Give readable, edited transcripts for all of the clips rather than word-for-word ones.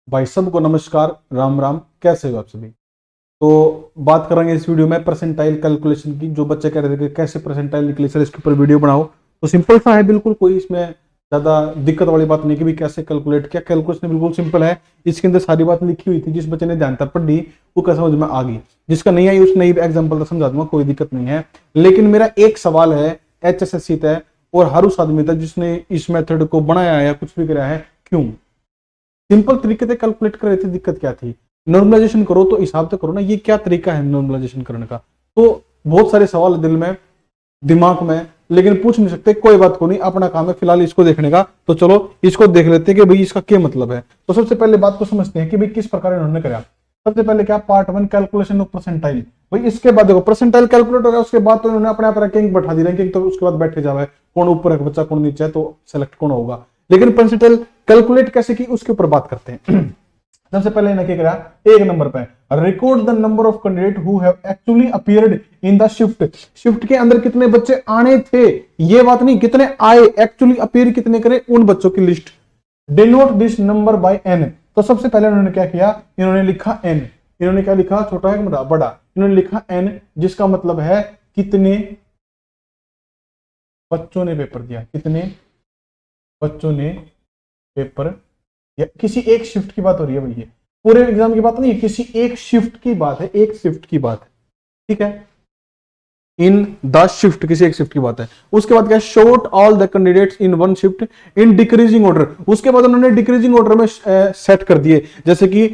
भाई सबको नमस्कार, राम राम। कैसे हो आप सभी? तो बात करेंगे इस वीडियो में परसेंटाइल कैलकुलेशन की। जो बच्चे कह रहे थे कि कैसे परसेंटाइल निकले सर, इसके ऊपर वीडियो बनाओ। तो सिंपल सा है, बिल्कुल कोई इसमें ज्यादा दिक्कत वाली बात नहीं कि भी कैसे कैलकुलेट किया। कैलकुलेशन बिल्कुल सिंपल है। इसके अंदर सारी बात लिखी हुई थी, जिस बच्चे ने ध्यान पढ़ ली वो क्या समझ में आ गई। जिसका नहीं आई उस नई एग्जाम्पल तो समझा दूंगा, कोई दिक्कत नहीं है। लेकिन मेरा एक सवाल है HSSC तय और हर उस आदमी तक जिसने इस मेथड को बनाया है या कुछ भी कराया है, क्यों सिंपल तरीके से कैलकुलेट कर रहे थे? दिक्कत क्या थी? नॉर्मलाइजेशन करो तो हिसाब से करो ना, ये क्या तरीका है नॉर्मलाइजेशन करने का? तो बहुत सारे सवाल दिल में दिमाग में, लेकिन पूछ नहीं सकते। कोई बात को नहीं, अपना काम है फिलहाल इसको देखने का। तो चलो इसको देख लेते हैं कि भाई इसका क्या मतलब है। तो सबसे पहले बात को समझते हैं कि भाई किस प्रकार इन्होंने कराया। सबसे पहले क्या, पार्ट 1 कैलकुलेशन ऑफ परसेंटाइल। भाई इसके बाद देखो परसेंटाइल कैलकुलेट हो गया, उसके बाद तो इन्होंने अपने आप रैंकिंग बैठा दी। रैंकिंग तो उसके बाद बैठे जावे, कौन ऊपर है बच्चा कौन नीचे है तो सेलेक्ट कौन होगा। लेकिन परसेंटाइल कैलकुलेट कैसे की उसके ऊपर बात करते हैं। सबसे पहले इन्हें क्या करा, एक नंबर पे record the number of candidate who have actually appeared in the shift. Shift के अंदर कितने बच्चे आने थे, ये बात नहीं कितने आए, एक्चुअली अपीयर कितने करे, उन बच्चों की list. Denote this number by n। तो सबसे पहले उन्होंने क्या किया, इन्होंने लिखा n। इन्होंने क्या लिखा, छोटा है बड़ा? बड़ा। इन्होंने लिखा n, जिसका मतलब है कितने बच्चों ने पेपर दिया, कितने बच्चों ने पेपर या किसी एक शिफ्ट की बात हो रही है भैया, पूरे एग्जाम की बात नहीं है, किसी एक शिफ्ट की बात है, एक शिफ्ट की बात है, ठीक है। इन द शिफ्ट, किसी एक शिफ्ट की बात है। उसके बाद क्या, short all the candidates in one shift in decreasing order. उसके बाद उन्होंने डिक्रीजिंग ऑर्डर में सेट कर दिए, जैसे कि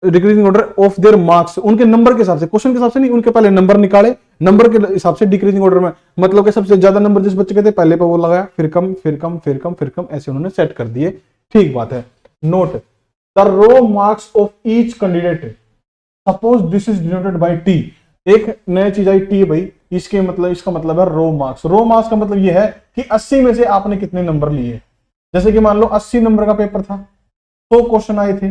decreasing order of their marks, उनके नंबर के हिसाब से, क्वेश्चन के हिसाब से नहीं, उनके पहले नंबर निकाले, नंबर के हिसाब से डिक्रीजिंग ऑर्डर में। मतलब कि सबसे ज्यादा नंबर जिस बच्चे के थे पहले पे वो लगाया, फिर कम फिर कम फिर कम फिर कम, ऐसे उन्होंने सेट कर दिए। ठीक बात है। Note the raw marks of each candidate, suppose this is denoted by T. एक नया चीज आई टी, भाई इसके मतलब, इसका मतलब है रो मार्क्स। रो मार्क्स का मतलब यह है कि 80 में से आपने कितने नंबर लिए। जैसे कि मान लो 80 नंबर का पेपर था, 100 क्वेश्चन आए थे,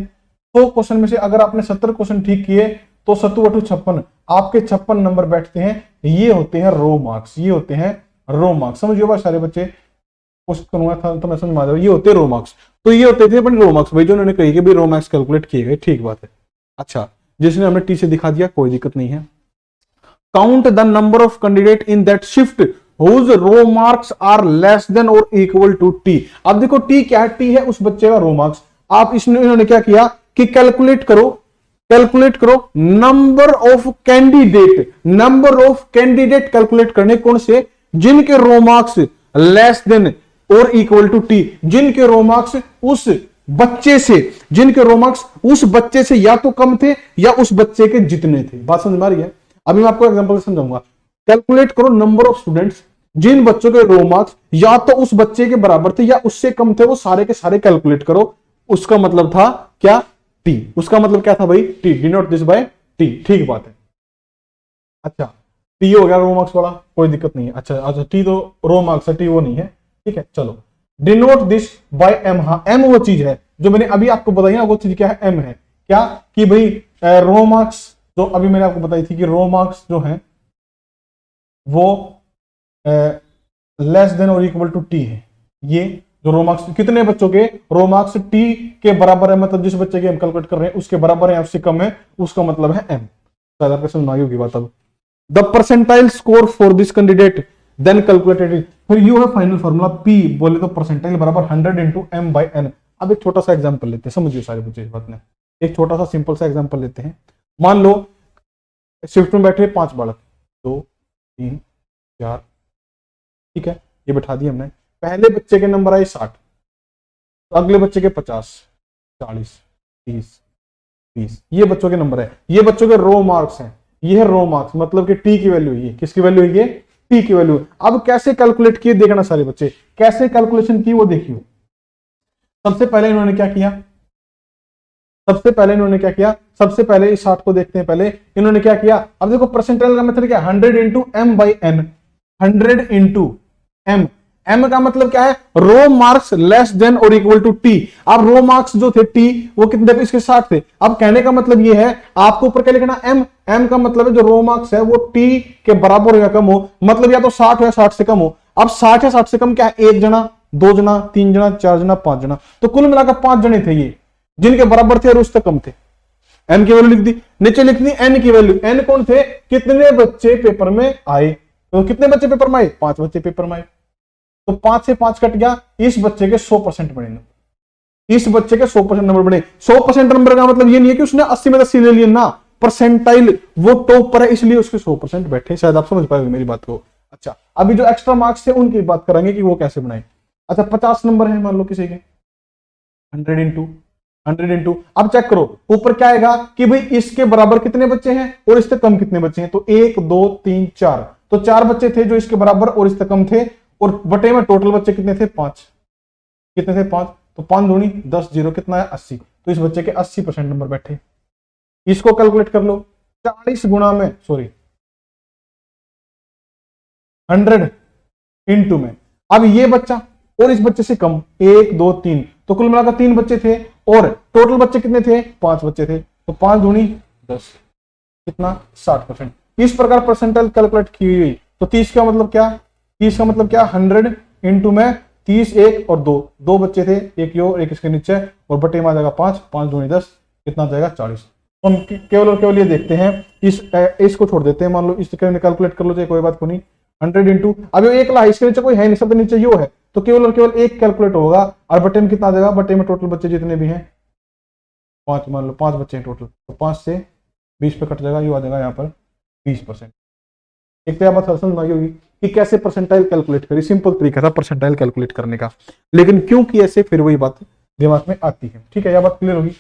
100 क्वेश्चन में से अगर आपने 70 क्वेश्चन ठीक किए तो 7 × 56, आपके 56 नंबर बैठते हैं। ये होते हैं रो मार्क्स, ये होते हैं रो मार्क्स। समझिए भाई, सारे बच्चे कोशिश करूंगा था तो मैं समझ में आ जाऊँ। ये होते रो मार्क्स। तो ये होते थे अपने रो मार्क्स, भाई जो उन्होंने कही कि भाई रो मार्क्स कैलकुलेट किए गए। ठीक बात है। अच्छा, जिसने हमने टी से दिखा दिया, कोई दिक्कत नहीं है। Count the number of candidate in that shift whose raw marks are less than और इक्वल टू टी। अब देखो टी क्या है, टी है उस बच्चे का रो मार्क्स। आप इसने इन्होंने क्या किया कि कैलकुलेट करो number of candidate, number of candidate calculate करने कौन से, जिनके रो मार्क्स लेस देन और इक्वल टू टी, जिनके रो मार्क्स उस बच्चे से, जिनके रो मार्क्स उस बच्चे से या तो कम थे या उस बच्चे के जितने थे। बात समझ में आ रही है? अभी मैं आपको एग्जांपल समझाऊंगा। कैलकुलेट करो नंबर ऑफ स्टूडेंट्स जिन बच्चों के रो मार्क्स या तो उस बच्चे के बराबर थे या उससे कम थे, वो सारे के सारे कैलकुलेट करो। उसका मतलब था क्या, टी। उसका मतलब क्या था भाई, T. Denote this by T. ठीक बात है। अच्छा, टी हो गया रो मार्क्स वाला, कोई दिक्कत नहीं है। अच्छा, टी तो रो मार्क्स है, टी वो नहीं है। ठीक है, चलो डिनोट दिस बाय एम। हाँ, एम वो चीज है जो मैंने अभी आपको बताई ना, वो चीज क्या है, एम है। क्या कि भाई रो मार्क्स जो अभी मैंने आपको बताई थी कि रो मार्क्स जो है वो लेस देन और इक्वल टू टी है। ये जो रो मार्क्स कितने बच्चों के रो मार्क्स टी के बराबर है, मतलब जिस बच्चे के हम कैलकुलेट कर रहे हैं उसके बराबर है, उससे कम है, उसका मतलब है एम। शायद आपको समझ में आई होगी बात। अब the percentile score for this candidate then calculated, फिर यू है फाइनल फॉर्मूला पी बोले तो परसेंटाइल बराबर 100 × m by n। अब एक छोटा सा एग्जांपल लेते हैं, समझिए सारे बच्चे इस बात में। एक छोटा सा सिंपल सा एग्जांपल लेते हैं। मान लो शिफ्ट में बैठे 5 बालक, 2 3 4, ठीक है, ये बैठा दिए हमने। पहले बच्चे के नंबर आए 60, तो अगले बच्चे के 50 40 30 20, ये बच्चों के नंबर है, ये बच्चों के रो मार्क्स हैं। ये है रो मार्क्स, मतलब कि टी की वैल्यू, ये किसकी वैल्यू है, ये टी की वैल्यू। अब कैसे कैलकुलेट किए देखना, सारे बच्चे कैसे कैलकुलेशन की वो देखियो। सबसे पहले इन्होंने क्या किया, सबसे पहले इस 60 को देखते हैं। पहले इन्होंने क्या किया, अब देखो परसेंटाइल का मेथड क्या है, 100 × m by n। 100 × m, m का मतलब क्या है, रो मार्क्स लेस देन और इक्वल टू टी। अब रो मार्क्स जो थे टी वो कितने थे, इसके 60 थे। अब कहने का मतलब ये है, आपको ऊपर क्या लिखना, m का मतलब है जो रो मार्क्स है वो टी के बराबर हो या कम हो, मतलब या तो 60 या 60 से कम हो। अब 60 या 60 से कम क्या है, 1 जना 2 जना 3 जना 4 जना 5 जना, तो कुल मिलाकर 5 जने थे ये। जिनके बराबर थे और उससे कम थे। एन की वैल्यू लिख दी, नीचे लिख दी एन की वैल्यू। एन कौन थे, कितने बच्चे पेपर में आए, तो कितने बच्चे पेपर में आए, 5 बच्चे पेपर में आए, तो 5 से 5 कट गया, इस बच्चे के 100% बनेंगे, इस बच्चे के 100% नंबर बने। 100% नंबर का मतलब ये नहीं है कि उसने 80 में 80 ले लिए ना, परसेंटाइल वो टॉप पर है इसलिए उसके 100% बैठे। शायद आप समझ पाएंगे मेरी बात को। अच्छा, अभी जो एक्स्ट्रा मार्क्स थे उनकी बात करेंगे कि वो कैसे बनाए। अच्छा, 50 नंबर है मान लो किसी के, 100 इंटू, अब चेक करो ऊपर क्या आएगा कि भाई इसके बराबर कितने बच्चे हैं और इससे कम कितने बच्चे हैं, तो 1 2 3 4, तो 4 बच्चे थे जो इसके बराबर और इससे कम थे, और बटे में टोटल बच्चे कितने थे, 5, कितने थे 5, तो 5 दूनी 10, 0 कितना है 80, तो इस बच्चे के 80% नंबर बैठे। इसको कैलकुलेट कर लो 40 गुणा में, सॉरी 100 इंटू में, अब ये बच्चा और इस बच्चे से कम 1 2 3, तो कुल मिलाकर 3 बच्चे थे और टोटल बच्चे कितने थे, 5 बच्चे थे, तो 5 दूनी 10, कितना 60%। इस प्रकार परसेंटाइल कैलकुलेट की हुई। तो 30 का मतलब क्या, 30 का मतलब क्या, 100 इंटू में 30 1 और 2, 2 बच्चे थे, एक यो एक इसके नीचे, और बटे में आ जाएगा 5, 5 दूनी 10, कितना जाएगा 40। तो हम केवल और केवल ये देखते हैं, इसको छोड़ देते हैं, मान लो इस कैलकुलेट कर लो चाहे कोई बात को नहीं। 100 इंटू, अब ये एक ला इसके नीचे कोई है नहीं, सब नीचे यो है, तो केवल और केवल एक कैलकुलेट होगा, और बटे में कितना आ जाएगा, बटे में टोटल बच्चे जितने भी हैं 5, मान लो 5 बच्चे हैं टोटल, तो 5 से 20 पे कट जाएगा, यो आ जाएगा यहाँ पर 20%। एक तो यह बात समझ आई होगी कि कैसे परसेंटाइल कैलकुलेट करें, सिंपल तरीका था परसेंटाइल कैलकुलेट करने का, लेकिन क्यों कि ऐसे फिर वही बात दिमाग में आती है। ठीक है, यह बात क्लियर होगी।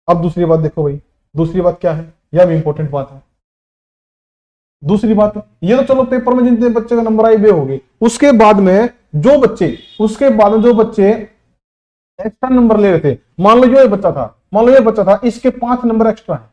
अब दूसरी बात देखो भाई, दूसरी बात क्या है, यह भी इंपॉर्टेंट बात है। दूसरी बात, ये तो चलो पेपर में जितने बच्चे का नंबर आए वे हो गए, उसके बाद में जो बच्चे एक्स्ट्रा नंबर ले रहे थे, मान लो ये बच्चा था, इसके 5 नंबर एक्स्ट्रा है,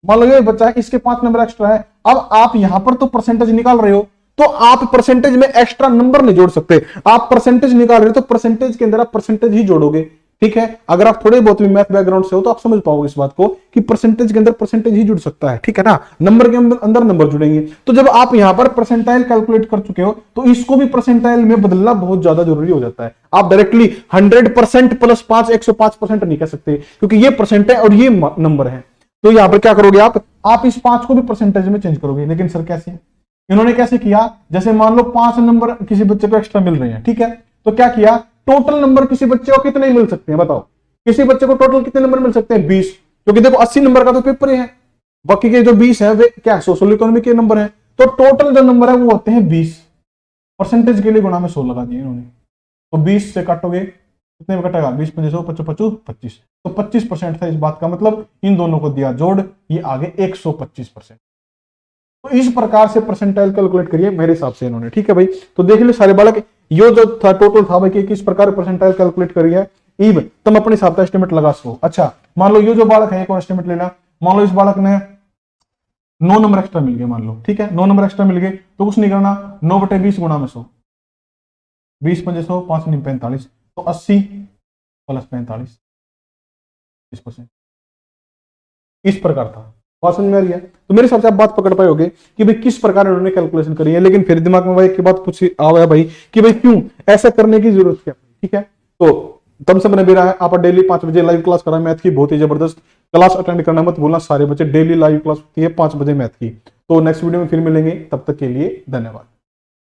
मान लो ये बच्चा है इसके 5 नंबर एक्स्ट्रा है। अब आप यहां पर तो परसेंटेज निकाल रहे हो, तो आप परसेंटेज में एक्स्ट्रा नंबर नहीं जोड़ सकते, आप परसेंटेज निकाल रहे हो तो परसेंटेज के अंदर आप परसेंटेज ही जोड़ोगे। ठीक है, अगर आप थोड़े बहुत भी मैथ बैकग्राउंड से हो तो आप समझ पाओगे इस बात को कि परसेंटेज के अंदर परसेंटेज ही जुड़ सकता है। ठीक है ना, नंबर के अंदर नंबर जुड़ेंगे। तो जब आप यहां पर परसेंटाइल कैलकुलेट कर चुके हो तो इसको भी परसेंटाइल में बदलना बहुत ज्यादा जरूरी हो जाता है। आप डायरेक्टली 100% प्लस 5 105% नहीं कह सकते, क्योंकि ये परसेंट है और ये नंबर है। तो यहां पर क्या करोगे आप इस 5 को भी परसेंटेज में चेंज करोगे। लेकिन सर कैसे, इन्होंने कैसे किया, जैसे मान लो 5 नंबर किसी बच्चे को एक्स्ट्रा मिल रहे हैं, ठीक है, तो क्या किया, टोटल नंबर किसी बच्चे को कितने मिल सकते हैं, बताओ किसी बच्चे को टोटल कितने नंबर मिल सकते हैं, 20, क्योंकि देखो 80 नंबर का तो पेपर है, बाकी के जो 20 है वे क्या सोशल इकोनॉमी के नंबर है, तो टोटल जो नंबर है वो होते हैं 20, परसेंटेज के लिए गुणा में 100 लगा दिए इन्होंने, तो 20 से काटोगे कितने में कटेगा, 20 5 25, तो 25% था। इस बात का मतलब इन दोनों को दिया जोड़, ये आगे 125%। तो इस प्रकार से परसेंटाइल कैलकुलेट करिए मेरे हिसाब से इन्होंने। ठीक है भाई, तो देख लो सारे बालक, यो जो था टोटल था भाई कि किस प्रकार परसेंटाइल कैलकुलेट करी है, ईब तुम अपने हिसाब से एस्टिमेट लगा सको। अच्छा, मान लो ये जो बालक है एक और एस्टिमेट लेना, मान लो इस बालक ने 9 नंबर एक्स्ट्रा मिल गए, मान लो ठीक है 9 नंबर एक्स्ट्रा मिल गए, तो कुछ नहीं करना, 9/20 गुणा में 100, 20 5 100 5 9 45, तो 80 प्लस 45 20%। इस प्रकार था, बात समझ में आ रही है। तो मेरे हिसाब से आप बात पकड़ पाए होगे कि भाई किस प्रकार उन्होंने कैलकुलेशन करी है। लेकिन फिर दिमाग में भाई एक बात पूछ आया भाई कि भाई क्यों ऐसा करने की जरूरत क्या। ठीक है, तो तब से मैंने भी रहा है, आप डेली 5 बजे लाइव क्लास करा मैथ की, बहुत ही जबरदस्त क्लास अटेंड करना मत भूलना सारे बच्चे, डेली लाइव क्लास होती है 5 बजे मैथ की। तो नेक्स्ट वीडियो में फिर मिलेंगे, तब तक के लिए धन्यवाद।